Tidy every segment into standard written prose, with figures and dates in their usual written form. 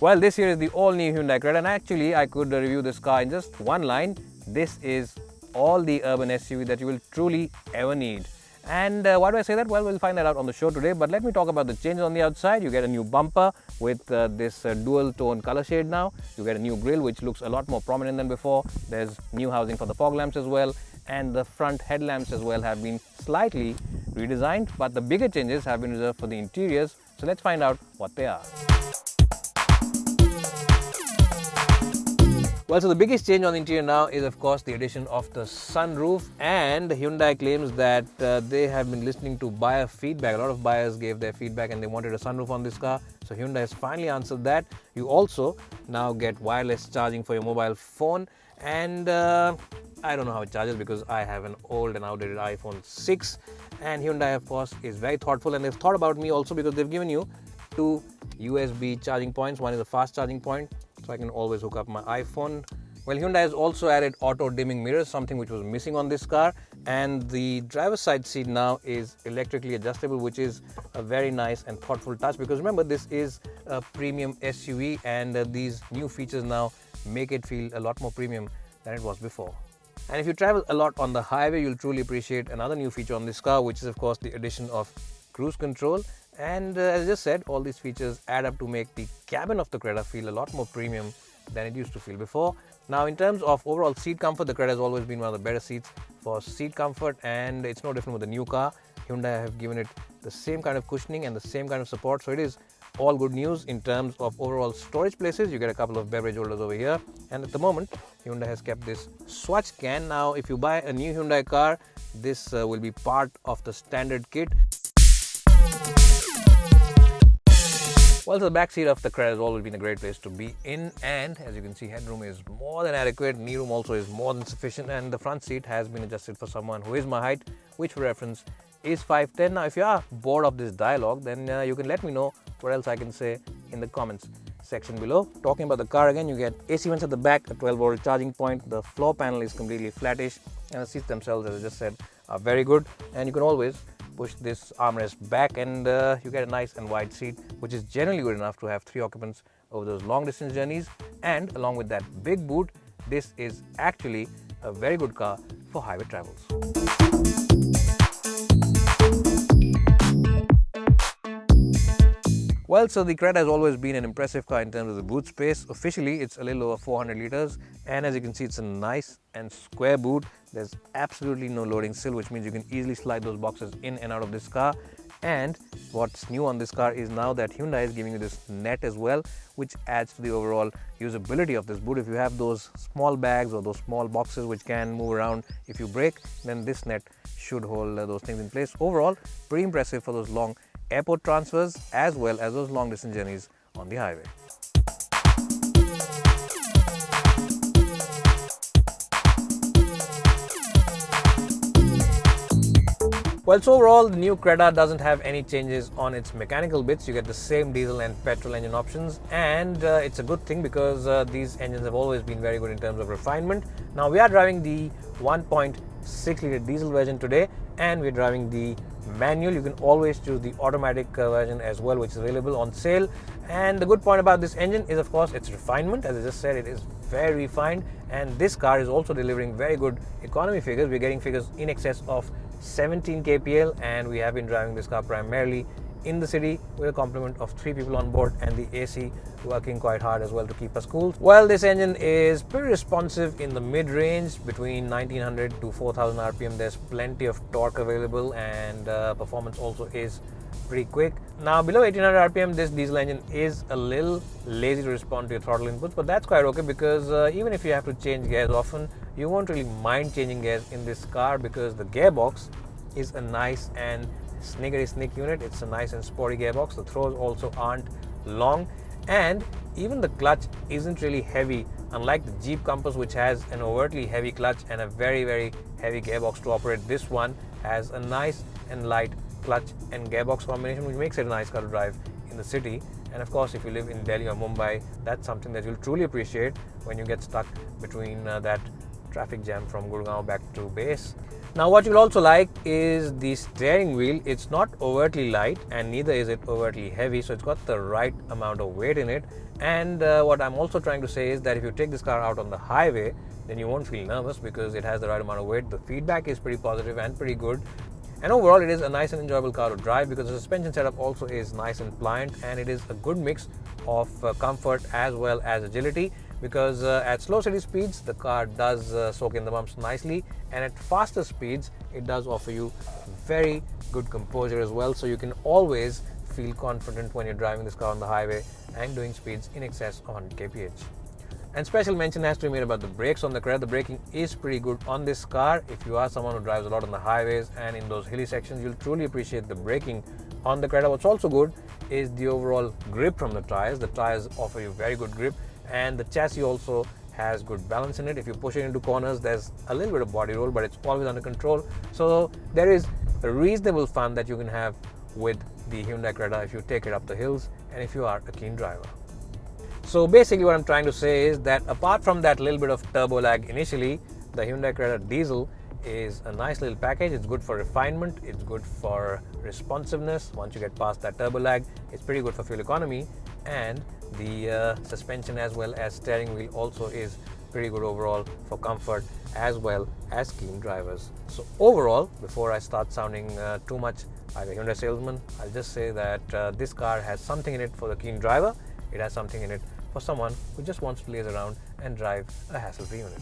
Well, this here is the all-new Hyundai Creta, and actually I could review this car in just one line. This is all the urban SUV that you will truly ever need. And why do I say that? Well, we'll find that out on the show today, but let me talk about the changes on the outside. You get a new bumper with this dual tone color shade now. You get a new grille which looks a lot more prominent than before. There's new housing for the fog lamps as well, and the front headlamps as well have been slightly redesigned, but the bigger changes have been reserved for the interiors. So let's find out what they are. Well, so the biggest change on the interior now is of course the addition of the sunroof, and Hyundai claims that they have been listening to buyer feedback. A lot of buyers gave their feedback and they wanted a sunroof on this car. So Hyundai has finally answered that. You also now get wireless charging for your mobile phone, and I don't know how it charges because I have an old and outdated iPhone 6, and Hyundai of course is very thoughtful, and they've thought about me also because they've given you two USB charging points. One is a fast charging point, so I can always hook up my iPhone. Well, Hyundai has also added auto dimming mirrors, something which was missing on this car, and the driver's side seat now is electrically adjustable, which is a very nice and thoughtful touch because remember, this is a premium SUV, and these new features now make it feel a lot more premium than it was before. And if you travel a lot on the highway, you'll truly appreciate another new feature on this car, which is of course the addition of cruise control. And as I just said, all these features add up to make the cabin of the Creta feel a lot more premium than it used to feel before. Now, in terms of overall seat comfort, the Creta has always been one of the better seats for seat comfort, and it's no different with the new car. Hyundai have given it the same kind of cushioning and the same kind of support, so it is all good news. In terms of overall storage places, you get a couple of beverage holders over here, and at the moment Hyundai has kept this swatch can. Now, if you buy a new Hyundai car, this will be part of the standard kit. Well, so the back seat of the Creta has always been a great place to be in, and as you can see, headroom is more than adequate, knee room also is more than sufficient, and the front seat has been adjusted for someone who is my height, which for reference is 5'10". Now, if you are bored of this dialogue, then you can let me know what else I can say in the comments section below. Talking about the car again, you get AC vents at the back, a 12-volt charging point, the floor panel is completely flattish, and the seats themselves, as I just said, are very good, and you can always push this armrest back, and you get a nice and wide seat, which is generally good enough to have 3 occupants over those long distance journeys. And along with that big boot, this is actually a very good car for highway travels. Well, so the Creta has always been an impressive car in terms of the boot space. Officially, it's a little over 400 liters, and as you can see, it's a nice and square boot. There's absolutely no loading sill, which means you can easily slide those boxes in and out of this car. And what's new on this car is now that Hyundai is giving you this net as well, which adds to the overall usability of this boot. If you have those small bags or those small boxes which can move around if you brake, then this net should hold those things in place. Overall, pretty impressive for those long airport transfers as well as those long distance journeys on the highway. Well, so overall, the new Creta doesn't have any changes on its mechanical bits. You get the same diesel and petrol engine options, and it's a good thing because these engines have always been very good in terms of refinement. Now, we are driving the 1.6 liter diesel version today, and we're driving the manual. You can always choose the automatic version as well, which is available on sale. And the good point about this engine is of course its refinement. As I just said, it is very refined, and this car is also delivering very good economy figures. We're getting figures in excess of 17 kpl, and we have been driving this car primarily in the city with a complement of 3 people on board, and the AC working quite hard as well to keep us cool. Well, this engine is pretty responsive in the mid-range between 1900 to 4000 rpm. There's plenty of torque available, and performance also is pretty quick. Now, below 1800 rpm, this diesel engine is a little lazy to respond to your throttle inputs, but that's quite okay because even if you have to change gears often, you won't really mind changing gears in this car because the gearbox is a nice and snickety-snick unit. It's a nice and sporty gearbox. The throws also aren't long, and even the clutch isn't really heavy, unlike the Jeep Compass, which has an overtly heavy clutch and a very, very heavy gearbox to operate. This one has a nice and light clutch and gearbox combination, which makes it a nice car to drive in the city. And of course, if you live in Delhi or Mumbai, that's something that you'll truly appreciate when you get stuck between that traffic jam from Gurgaon back to base. Now what you'll also like is the steering wheel. It's not overtly light and neither is it overtly heavy, so it's got the right amount of weight in it. And what I'm also trying to say is that if you take this car out on the highway, then you won't feel nervous because it has the right amount of weight. The feedback is pretty positive and pretty good. And overall, it is a nice and enjoyable car to drive because the suspension setup also is nice and pliant, and it is a good mix of comfort as well as agility, because at slow city speeds the car does soak in the bumps nicely, and at faster speeds it does offer you very good composure as well, so you can always feel confident when you're driving this car on the highway and doing speeds in excess of 100 kph. And special mention has to be made about the brakes on the Creta. The braking is pretty good on this car. If you are someone who drives a lot on the highways and in those hilly sections, you'll truly appreciate the braking on the Creta. What's also good is the overall grip from the tires. The tires offer you very good grip, and the chassis also has good balance in it. If you push it into corners, there's a little bit of body roll, but it's always under control. So there is a reasonable fun that you can have with the Hyundai Creta if you take it up the hills and if you are a keen driver. So basically what I'm trying to say is that apart from that little bit of turbo lag initially, the Hyundai Creta diesel is a nice little package. It's good for refinement, it's good for responsiveness. Once you get past that turbo lag, it's pretty good for fuel economy, and the suspension as well as steering wheel also is pretty good overall for comfort as well as keen drivers. So overall, before I start sounding too much like a Hyundai salesman, I'll just say that this car has something in it for the keen driver. It has something in it for someone who just wants to laze around and drive a hassle-free unit.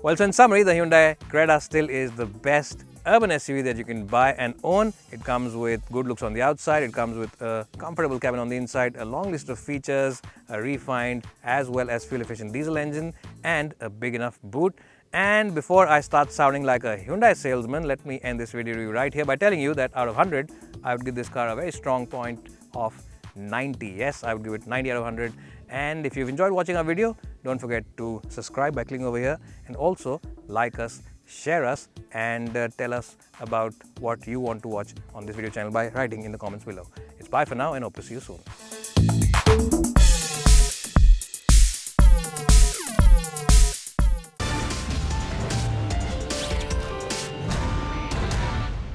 Well, so in summary, the Hyundai Creta still is the best urban SUV that you can buy and own. It comes with good looks on the outside, it comes with a comfortable cabin on the inside, a long list of features, a refined as well as fuel efficient diesel engine, and a big enough boot. And before I start sounding like a Hyundai salesman, let me end this video review right here by telling you that out of 100, I would give this car a very strong point of 90. Yes, I would give it 90 out of 100. And if you've enjoyed watching our video, don't forget to subscribe by clicking over here, and also like us, share us, and tell us about what you want to watch on this video channel by writing in the comments below. It's bye for now and hope to see you soon.